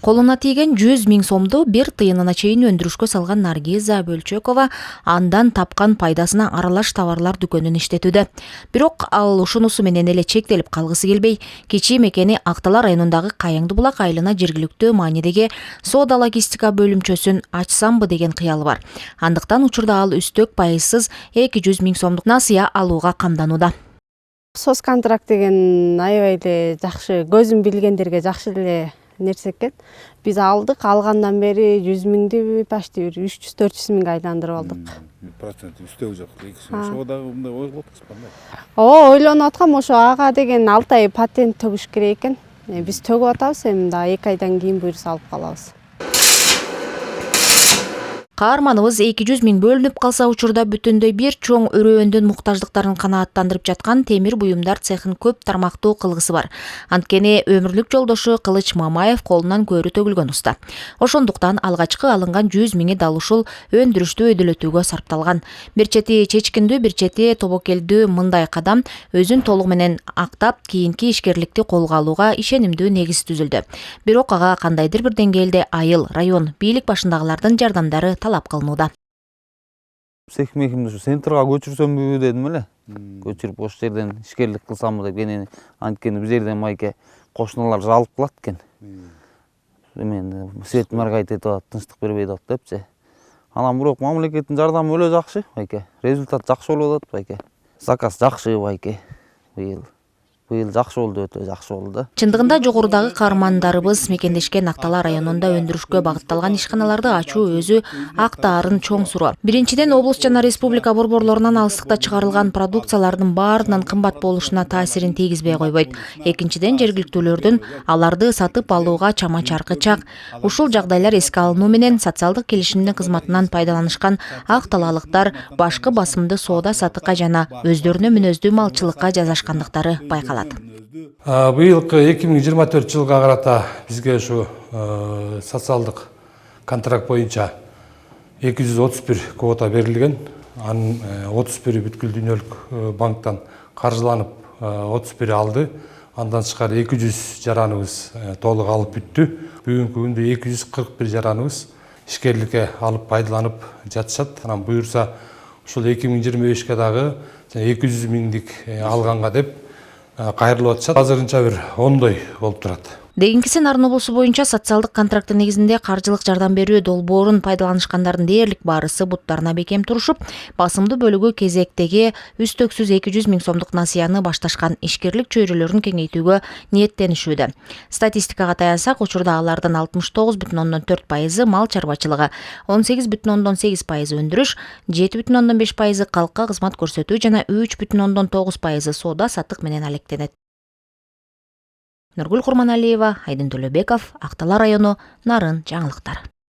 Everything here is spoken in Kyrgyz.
Колуна тийген 100 000 сомду 1 тыйынына чейин өндүрүшкө салган Наргиза Бөлчөкова андан тапкан пайдасына аралаш товарлар дүкөнүн иштетүүдө. Бирок ал ушунусу менен эле чектелип калгысы келбей, кичи мекени Актала районундагы Кайыңды булак айылына жергиликтүү маанидеги соода логистика бөлүмчөсүн ачсамбы деген кыялы бар. Андыктан учурда ал үстөк пайызсыз 200 000 сомдук насыя алууга камданууда. Соц контракт деген аябай эле жакшы, көзүм билгендерге жакшы эле нерсе экен. Биз алдык, алгандан бери 100 000ди почти 300-400 000 айландырып алдык. Процент үстөк жок. Ошого дагы мындай ойлоп атасызбы? Ойлонуп аткам, ошо ага деген 6 ай патент төгүш керек экен. Биз төгүп атабыз, эми да 2 айдан кийин буйруса алып калабыз. Каарманыбыз 200 000 бөлүнүп калса учурда бүтүндөй бир чоң өрөөндүн муктаждыктарын канааттандырып жаткан темир буюмдар цехин көп тармактуу кылгысы бар. Анткени өмүрлүк жолдошу Кылыч Мамаев колунан көөрү төгүлгөн уста. Ошондуктан алгачкы алынган 100 000 дал ушул өндүрүштү өйдөлөтүүгө сарпталган. Бир чети чечкиндүү, бир чети тобокелдүү мындай кадам өзүн толугу менен актап, кийинки ишкерликти колго алууга ишенимдүү негиз түзүлдү. Бирок ага кандайдыр бир деңгээлде айыл, район, бийлик башындагылардын жардамдары талап кылынууда. Цех мекимди ушу центрга көчүрсөмбү дедим эле. Көчүрүп ошол жерден ишкерлик кылсамбы деп, анткени бул жерден майке кошуналар жалып калат экен. Мен свет маргайт этип атат, тынчтык бербей атат депчи. Анан бирок мамлекеттин жардамы өлө жакшы, байке. Результат жакшы болуп атат, байке. Заказ жакшы, байке. Быйыл жакшы болду, өтө жакшы болду. Чындыгында жогорудагы каармандарыбыз мекендешкен Актала районунда өндүрүшкө багытталган ишканаларды ачуу өзү актаарын чоң суроо. Биринчиден, облус жана республика борборлорунан алыстыкта чыгарылган продукциялардын баарынан кымбат болушуна таасирин тийгизбей койбойт. Экинчиден, жергиликтүүлөрдүн аларды сатып алууга чама-чаркы чак. Ушул жагдайлар эске алынуу менен социалдык келишимдин кызматынан пайдаланышкан акталалыктар башкы басымды соода сатыкка жана өздөрүнө мүнөздүү малчылыкка жазашкандыктары байкалат. Быйылкы 2024 жылга карата бизге ушу социалдык контракт боюнча 231 квота берилген. Анын 31 бүткүл дүйнөлүк банктан каржыланып 31 алды. Андан тышкары 200 жараныбыз толук алып бүттү. Бүгүнкү күндө 241 жараныбыз ишкерликке алып пайдаланып жатышат. Анан буюрса ушул 2025-ке дагы 200 000 алганга деп кайрылып атышат. Азырынча бир 10 болуп турат. Дегенкиси Нарын облусу боюнча социалдык контракттын негизинде каржылык жардам берүү долбоорун пайдаланышкандардын дээрлик баарысы буттарына бекем турушуп, басымдуу бөлүгү кезектеги үстөксүз 200 000 сомдук насыяны башташкан ишкерлик чөйрөлөрүн кеңейтүүгө ниеттенишүүдө. Статистикага таянсак, учурда алардын 69,4% мал чарбачылыгы, 18,8% өндүрүш, 7,5% калкка кызмат көрсөтүү жана 3,9% соода саттык менен алектенет. Нургүл Курманалиева, Айдын Төлөбеков, Актала району, Нарын жаңылыктары.